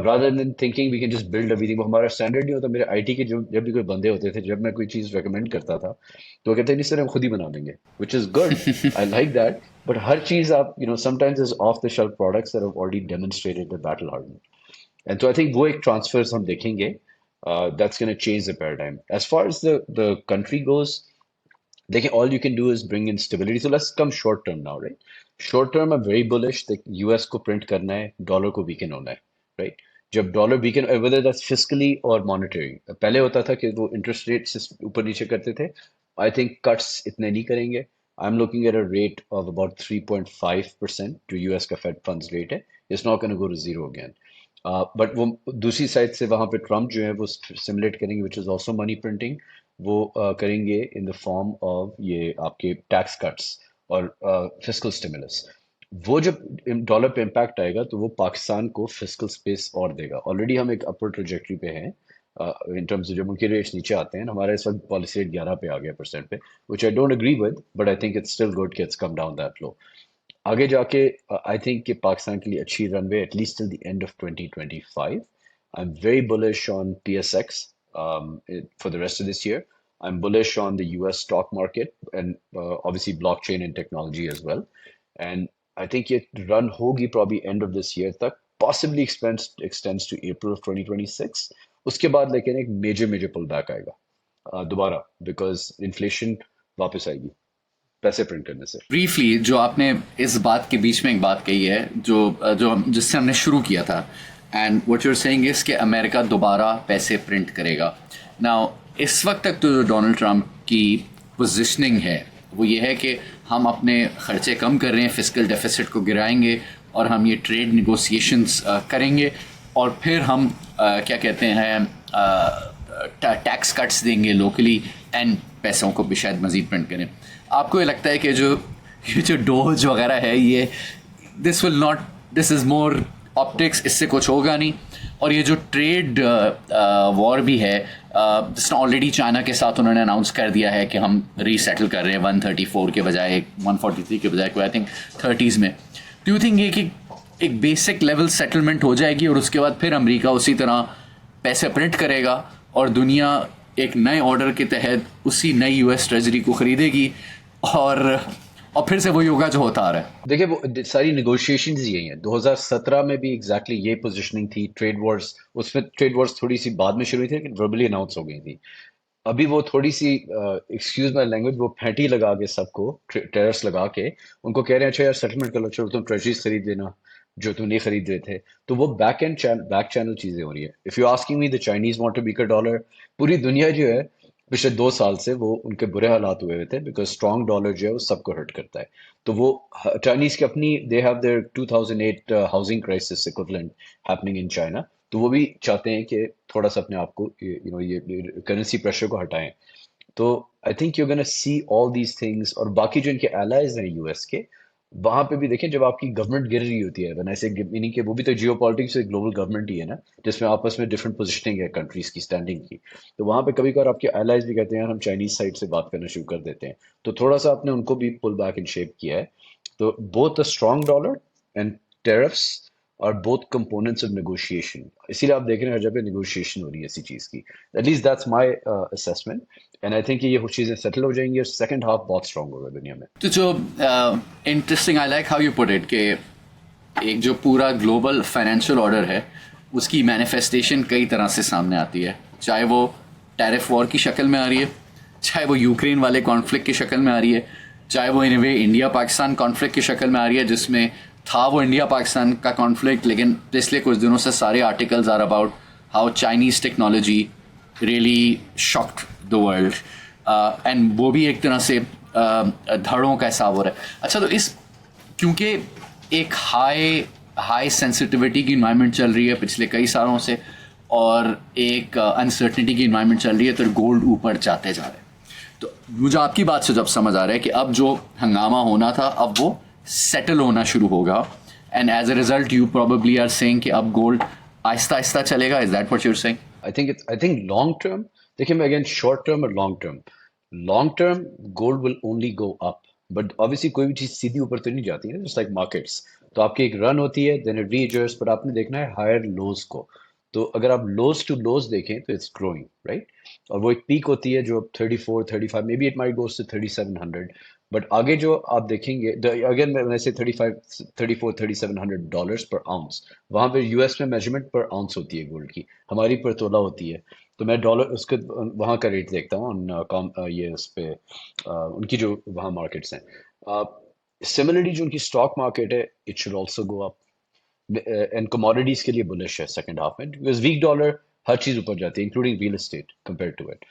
Rather than thinking we can just build everything, वो हमारा स्टैंडर्ड नहीं होता। मेरे आईटी के जो जब भी कोई बंदे होते थे, जब मैं कोई चीज़ रेकमेंड करता था तो वो कहते हैं नहीं सर हम खुद ही बना देंगे, which is good, I like that. But हर चीज़ आप sometimes is off the shelf products that have already demonstrated the battle hardness. And तो आई थिंक वो एक ट्रांसफर्स हम देखेंगे, that's gonna change the paradigm as far as the country goes. देखिए, all you can do is bring in stability. So let's come short term now, right? Short term, I'm very bullish that US को print करना है, dollar को weaken होना है, right? जब dollar weaken, whether that's fiscally or monetary, पहले होता था कि वो इंटरेस्ट रेट से ऊपर नीचे करते थे। I think cuts इतने नहीं करेंगे। I'm looking at a rate of about 3.5% जो US का Fed funds rate है। It's not going to go to zero again. But वो दूसरी साइड से वहां पे ट्रम्प जो है वो सिमुलेट करेंगे, which is also money printing. वो करेंगे इन द फॉर्म ऑफ ये आपके टैक्स कट्स और फिस्कल स्टिमुलस। वो जब डॉलर पे इम्पैक्ट आएगा तो वो पाकिस्तान को फिस्कल स्पेस और देगा। ऑलरेडी हम एक अपर ट्रेजेक्टरी पे हैं इन टर्म्स जब उनके रेट्स नीचे आते हैं। हमारा इस वक्त पॉलिसी रेट 11 पे आ गया परसेंट पे, which I don't agree with, but I think it's still good कि it's come down that low. आगे जाके आई थिंक कि पाकिस्तान के लिए अच्छी runway at least till the end of 2025। I am very bullish on TSX for the rest of this year. I'm bullish on the US stock market and obviously blockchain and technology as well. And I think ये run होगी probably end of this year तक, possibly extends to April of 2026. उसके बाद लेकिन एक major pullback आएगा दोबारा, because inflation वापस आएगी पैसे प्रिंट करने से। ब्रीफली जो आपने इस बात के बीच में एक बात कही है जो जो जिससे हमने शुरू किया था, and what you are saying is कि अमेरिका दोबारा पैसे प्रिंट करेगा। नाउ इस वक्त तक तो जो डोनाल्ड ट्रंप की पोजीशनिंग है वो ये है कि हम अपने खर्चे कम कर रहे हैं, फिस्कल डेफिसिट को गिराएंगे और हम ये ट्रेड निगोशिएशंस करेंगे और फिर हम क्या कहते हैं टैक्स कट्स देंगे लोकली एंड पैसों को भी शायद मज़ीद प्रिंट करें। आपको ये लगता है कि ये जो डोज वगैरह है ये दिस इज़ मोर ऑप्टिक्स, इससे कुछ होगा नहीं? और ये जो ट्रेड वॉर भी है जिसने ऑलरेडी चाइना के साथ उन्होंने अनाउंस कर दिया है कि हम रीसेटल कर रहे हैं 134 के बजाय 143 के बजाय कोई आई थिंक 30s में। डू यू थिंक ये कि एक बेसिक लेवल सेटलमेंट हो जाएगी और उसके बाद फिर अमेरिका उसी तरह पैसे प्रिंट करेगा और दुनिया एक नए ऑर्डर के तहत उसी नई US ट्रेजरी को खरीदेगी और फिर से वही होगा जो होता आ रहा है? देखिए, वो सारी नेगोशिएशंस यही हैं। 2017 में भी एग्जैक्टली ये पोजीशनिंग थी। ट्रेड वॉर्स, उसमें ट्रेड वॉर्स थोड़ी सी बाद में शुरू हुई थी लेकिन वर्बली अनाउंस हो गई थी। अभी वो थोड़ी सी एक्सक्यूज माय लैंग्वेज, वो फैंटी लगा के सबको टेरर्स लगा के उनको कह रहे हैं अच्छा यार सेटलमेंट कर लो, चलो तुम ट्रेजरीज खरीद देना जो तुम नहीं खरीद रहे थे। तो वो बैक चैनल चीजें हो रही है। If you asking me, the Chinese want to weaker dollar. पूरी दुनिया जो है पिछले 2 साल से वो उनके बुरे हालात हुए हुए थे बिकॉज स्ट्रॉन्ग डॉलर जो है वो सबको हर्ट करता है। तो वो चाइनीज की अपनी they have their 2008 housing crisis equivalent happening in China. तो वो भी चाहते हैं कि थोड़ा सा अपने आप को ये करेंसी प्रेशर को हटाएं। तो I think you gonna see all these things. और बाकी जो इनके एलाइज हैं यूएस के, वहां पे भी देखें जब आपकी गवर्नमेंट गिर रही होती है, व्हेन आई से मीनिंग के वो भी तो जियो पॉलिटिक्स से ग्लोबल गवर्नमेंट ही है ना, जिसमें आपस में डिफरेंट पोजिशनिंग है कंट्रीज की स्टैंडिंग की। तो वहां पे कभी कभार आपके एलाइज भी कहते हैं यार हम चाइनीज साइड से बात करना शुरू कर देते हैं। तो थोड़ा सा आपने उनको भी पुल बैक इन शेप किया है। तो both the strong dollar and tariffs are both components of negotiation. इसीलिए आप देख रहे हैं हर जगह नेगोशिएशन हो रही है इसी चीज की। At least that's my assessment. And I think ये चीजें सेटल हो जाएंगी और सेकंड हाफ बहुत स्ट्रांग होगा दुनिया में। तो जो interesting, I like how you put it, कि एक जो पूरा ग्लोबल फाइनेंशियल ऑर्डर है उसकी मैनिफेस्टेशन कई तरह से सामने आती है, चाहे वो टैरिफ वॉर की शक्ल में आ रही है, चाहे वो यूक्रेन वाले कॉन्फ्लिक्ट की शक्ल में आ रही है, चाहे वो इन वे इंडिया पाकिस्तान कॉन्फ्लिक्ट की शक्ल में आ रही है, जिसमें था वो इंडिया पाकिस्तान का कॉन्फ्लिक्ट, लेकिन पिछले कुछ दिनों से सारे articles are about how Chinese technology really shocked the world, and वो भी एक तरह से धड़ों का हिसाब हो रहा है। अच्छा, तो इस क्योंकि एक हाई हाई सेंसिटिविटी की इन्वायरमेंट चल रही है पिछले कई सालों से, और एक अनसर्टनिटी की इन्वायरमेंट चल रही है, तो गोल्ड ऊपर जाते जा रहे हैं। तो मुझे आपकी बात से जब समझ आ रहा है कि अब जो हंगामा होना था अब वो सेटल होना शुरू होगा, and as a result you probably are saying कि अब गोल्ड आहिस्ता आहिस्ता चलेगा। Is that what you are saying? I think long term, देखिए मैं अगेन शॉर्ट टर्म और long term gold will only go up. But obviously कोई भी चीज सीधी ऊपर तो नहीं जाती है, जस्ट लाइक मार्केट्स। तो आपकी एक रन होती है, देन इट रीएडजस्ट, पर आपने देखना है हायर लोज को। तो अगर आप लोज टू लोज देखें तो इट्स ग्रोइंग, राइट। और वो एक पीक होती है जो 34 35, may be it might goes to 3700। But आगे जो आप देखेंगे, अगेन मैं से 35 34 3700 डॉलर्स पर आउंस, वहां पे यूएस में मेजरमेंट पर आउंस होती है गोल्ड की, हमारी पर तोला होती है। तो मैं डॉलर उसके वहाँ का रेट देखता हूँ ये उस पे उनकी जो वहाँ मार्केट्स हैं। सिमिलरली जो उनकी स्टॉक मार्केट है, it should also go up. And commodities के लिए बुलिश है सेकंड हाफ में, बिकॉज वीक डॉलर हर चीज ऊपर जाती है including real estate compare to it.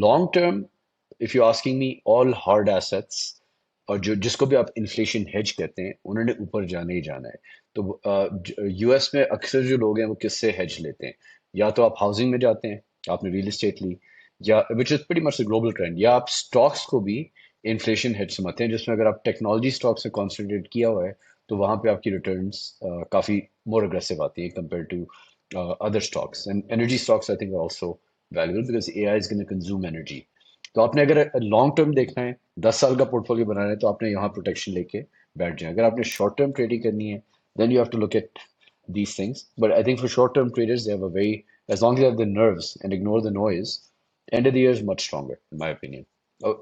Long term, if you asking me, all hard assets और जो जिसको भी आप इन्फ्लेशन हेज कहते हैं, उन्होंने ऊपर जाने ही जाना है। तो यूएस में अक्सर जो लोग हैं वो किससे हेज लेते हैं? या तो आप हाउसिंग में जाते हैं, आपने रियल एस्टेट ली, या which is pretty much global trend, या आप स्टॉक्स को भी इन्फ्लेशन हेज समझते हैं, जिसमें अगर आप टेक्नोलॉजी स्टॉक्स में कॉन्सेंट्रेट किया हुआ है तो वहां पे आपकी रिटर्न्स काफी मोर अग्रेसिव आती है compare to other stocks. And energy stocks I think also valuable because AI is gonna consume energy. तो आपने अगर लॉन्ग टर्म देखना है, 10 साल का पोर्टफोलियो बनाना है, तो आपने यहाँ प्रोटेक्शन लेके बैठ जाए। अगर आपने शॉर्ट टर्म ट्रेडिंग करनी है, then you have to look at these things. But I think for short-term traders, they have a very, as long as they have the nerves and ignore the noise, end of the year is much stronger, in my opinion.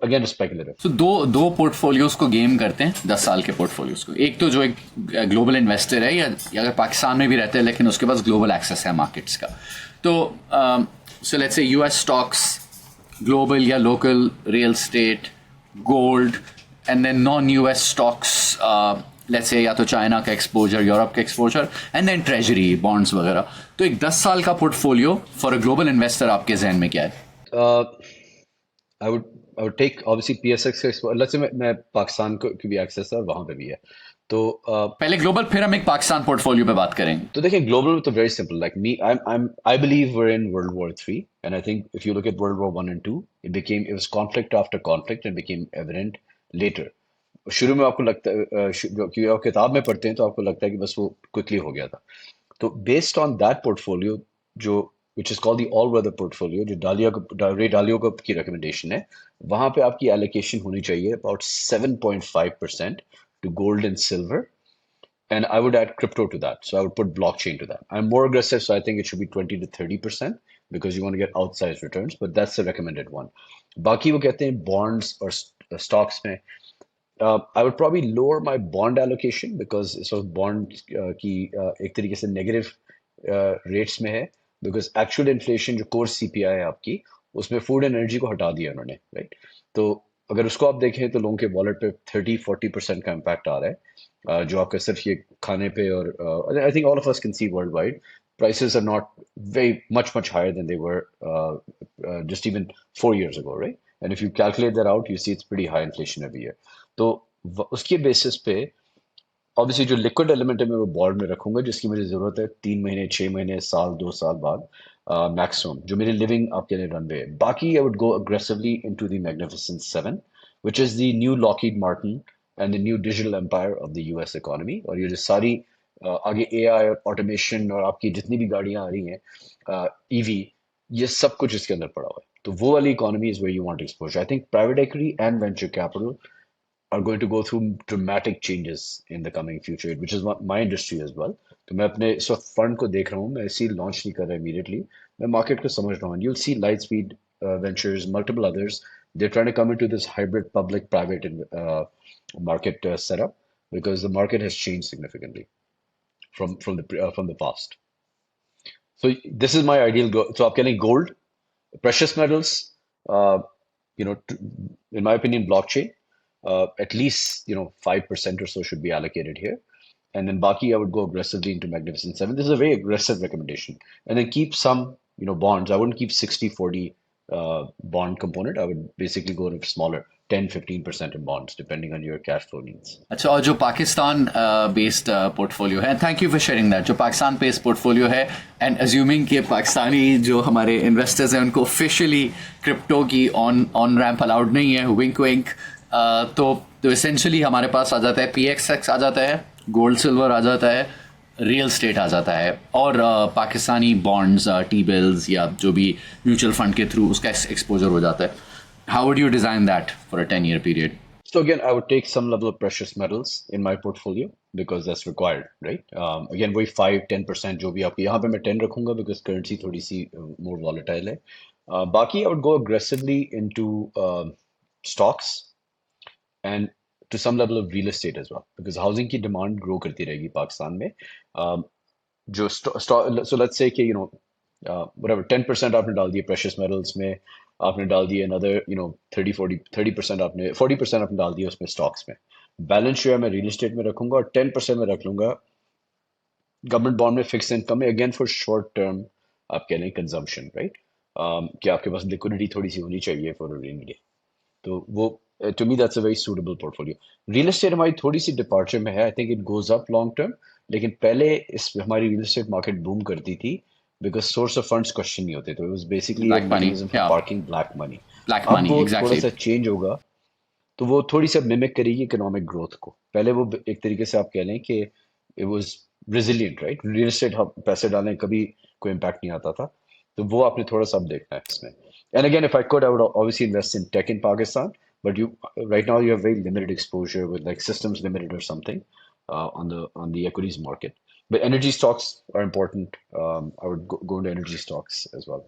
Again, speculative. तो दो दो portfolios को game करते हैं, 10 साल के portfolios को। एक तो जो एक ग्लोबल इन्वेस्टर है, या अगर पाकिस्तान में भी रहते हैं लेकिन उसके पास ग्लोबल एक्सेस है मार्केट्स का, तो so let's say US stocks, global या local real estate, gold, and then non US stocks, let's say या तो चाइना का एक्सपोजर, यूरोप का exposure, and then treasury bonds वगैरह। तो एक 10 साल का portfolio for a global investor आपके जहन में क्या है? Uh, I would I would take obviously PSX का let's say मैं पाकिस्तान को की भी एक्सेस है और वहां पे भी है। तो पहले ग्लोबल, फिर हम एक पाकिस्तान पोर्टफोलियो पे बात करेंगे। तो देखिए ग्लोबल तो very simple, like me I believe we're in World War III, and I think if you look at World War I and II, it was conflict after conflict and became evident later. शुरू में आपको लगता है क्योंकि आप किताब में पढ़ते हैं तो आपको लगता है कि बस वो क्विकली हो गया था। तो बेस्ड ऑन दैट पोर्टफोलियो, जो which is called the all weather portfolio, जो रे डालियो की रिकमेंडेशन है, वहां पे आपकी एलोकेशन होनी चाहिए about 7.5% to gold and silver, and I would add crypto to that. So I would put blockchain to that. I'm more aggressive, so I think it should be 20 to 30% because you want to get outsized returns, but that's the recommended one. बाकी वो कहते हैं bonds और stocks में, I would probably lower my bond allocation because so bond की एक तरीके से negative rates में है, because actual inflation जो core CPI है आपकी, उसमें food and energy को हटा दिया उन्होंने, right? तो अगर उसको आप देखें तो लोगों के वॉलेट पे 30-40% का इम्पैक्ट आ रहा है, जो आपका सिर्फ ये खाने पे। और I think all of us can see world wide prices are not very much higher than they were just even 4 years ago, right? And if you calculate that out, you see it's pretty high inflation every year. तो उसके basis पे obviously जो liquid element है मैं वो bond में रखूंगा जिसकी मुझे जरूरत है 3 महीने 6 महीने साल 2 साल बाद मैक्सिमम जो मेरी लिविंग आपके लिए रनवे है बाकी I would go aggressively into the magnificent seven which is the new Lockheed Martin and the new digital empire of the US economy और ये जो सारी आगे एआई और ऑटोमेशन और आपकी जितनी भी गाड़ियां आ रही हैं ईवी ये सब कुछ इसके अंदर पड़ा हुआ है तो वो वाली economy is where you want exposure I think private equity and venture capital are going to go through dramatic changes in the coming future, which is my industry as well. तो मैं अपने इस वक्त फंड को देख रहा हूँ मैं इसी लॉन्च नहीं कर रहा immediately मैं मार्केट को समझ रहा हूँ you'll see Lightspeed Ventures multiple others they're trying to come into this hybrid public private market setup because the market has changed significantly from the past. So this is my ideal so आप कह रहे gold, precious metals, in my opinion blockchain. At least 5% or so should be allocated here, and then Baki I would go aggressively into Magnificent Seven. This is a very aggressive recommendation, and then keep some bonds. I wouldn't keep 60-40 bond component. I would basically go to smaller 10-15% in bonds depending on your cash flow needs. अच्छा और जो Pakistan based portfolio है thank you for sharing that जो Pakistan based portfolio है and assuming कि पाकिस्तानी जो हमारे investors हैं उनको ऑफिशियली क्रिप्टो की ऑन रैंप अलाउड नहीं है विंक विंक तो एसेंशियली हमारे पास आ जाता है PXX आ जाता है गोल्ड सिल्वर आ जाता है रियल स्टेट आ जाता है और पाकिस्तानी बॉन्ड्स टी बिल्स या जो भी म्यूचुअल फंड के थ्रू उसका एक्सपोजर हो जाता है how would you design that for a 10-year period So again, I would take some level of precious metals in my portfolio because that's required, right? Again, वही 5-10% जो भी आपकी यहाँ पे मैं 10 रखूंगा because currency थोड़ी सी more volatile है. बाकी I would go aggressively into stocks and to some level of real estate as well because housing की demand grow करती रहेगी पाकिस्तान में. जो so let's say कि whatever 10% आपने डाल दिए precious metals में आपने डाल दिए another 30% आपने 40% आपने डाल दिए उसमें stocks में बैलेंस शेयर मैं रियल एस्टेट में रखूंगा और 10% में रख लूंगा गवर्नमेंट बॉन्ड में फिक्स इनकम में अगेन फॉर शॉर्ट टर्म आप कह लें कंजम्पशन राइट कि आपके पास लिक्विडिटी थोड़ी सी होनी चाहिए फॉर रेनी डे तो वो to me that's a very suitable portfolio. Real estate हमारी थोड़ी सी डिपार्चर में है I think it goes up long term लेकिन पहले इस हमारी रियल एस्टेट मार्केट बूम करती थी because source of funds question नहीं होते तो it was basically black a money, mechanism for yeah. parking black money. Money, अब वो exactly. थोड़ा सा चेंज होगा तो वो थोड़ी सी मिमिक करेगी इकोनॉमिक ग्रोथ को पहले वो एक तरीके से आप कह लें कि it was resilient right real estate पैसे डालें कभी कोई इम्पैक्ट नहीं आता था तो वो आपने थोड़ा सा अब देखना है इसमें and again if I could I would obviously invest in tech in Pakistan but you right now you have very limited exposure with like Systems Limited or something on the equities market. But energy stocks are important. I would go into energy stocks as well.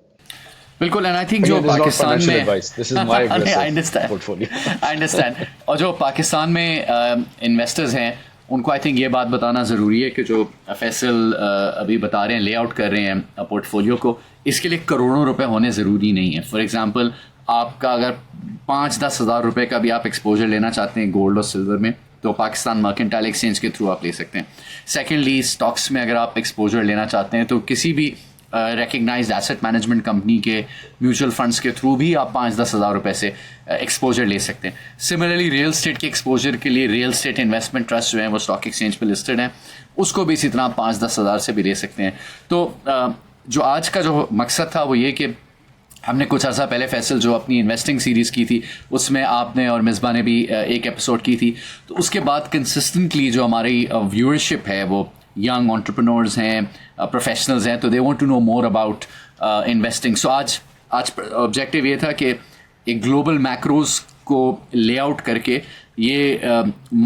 बिल्कुल and I think जो पाकिस्तान में this is my aggressive I understand portfolio. I understand और जो पाकिस्तान में investors हैं उनको I think ये बात बताना ज़रूरी है कि जो फैसल अभी बता रहे हैं लेआउट कर रहे हैं पोर्टफोलियो को इसके लिए करोड़ों रुपए होने ज़रूरी नहीं है फॉर एग्जांपल आपका अगर 5-10 हज़ार रुपये का भी आप एक्सपोजर लेना चाहते हैं गोल्ड और सिल्वर में तो पाकिस्तान मर्केंटाइल एक्सचेंज के थ्रू आप ले सकते हैं सेकेंडली स्टॉक्स में अगर आप एक्सपोजर लेना चाहते हैं तो किसी भी रिकग्नाइज्ड एसेट मैनेजमेंट कंपनी के म्यूचुअल फंड्स के थ्रू भी आप 5-10 हज़ार रुपये से एक्सपोजर ले सकते हैं सिमिलरली रियल स्टेट के एक्सपोजर के लिए रियल स्टेट इन्वेस्टमेंट ट्रस्ट जो है वो स्टॉक एक्सचेंज पे लिस्टेड हैं उसको भी इसी तरह 5-10 हज़ार से भी ले सकते हैं तो जो आज का जो मकसद था वो ये कि हमने कुछ अर्सा पहले फैसल जो अपनी इन्वेस्टिंग सीरीज़ की थी उसमें आपने और मिसबा ने भी एक एपिसोड की थी तो उसके बाद कंसिस्टेंटली जो हमारी व्यूअरशिप है वो यंग एंटरप्रेन्योर्स हैं प्रोफेशनल्स हैं तो they want to know more about investing so आज ऑब्जेक्टिव ये था कि एक ग्लोबल मैक्रोज को लेआउट करके ये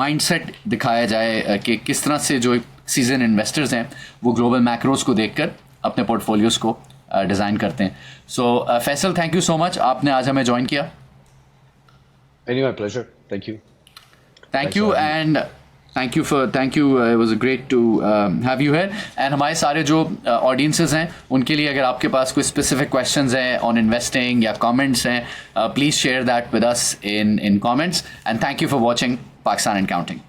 माइंडसेट दिखाया जाए कि किस तरह से जो सीजन इन्वेस्टर्स हैं वो ग्लोबल मैक्रोज को देखकर अपने पोर्टफोलियोज़ को डिज़ाइन करते हैं so Faisal thank you so much आपने आज हमें ज्वाइन किया Anyway, my pleasure. Thank you. Thank you and thank you it was great to have you here and हमारे सारे जो ऑडियंसेस हैं उनके लिए अगर आपके पास कोई स्पेसिफिक क्वेश्चंस हैं ऑन इन्वेस्टिंग या कमेंट्स हैं please share that with us in comments and thank you for watching Pakistan and counting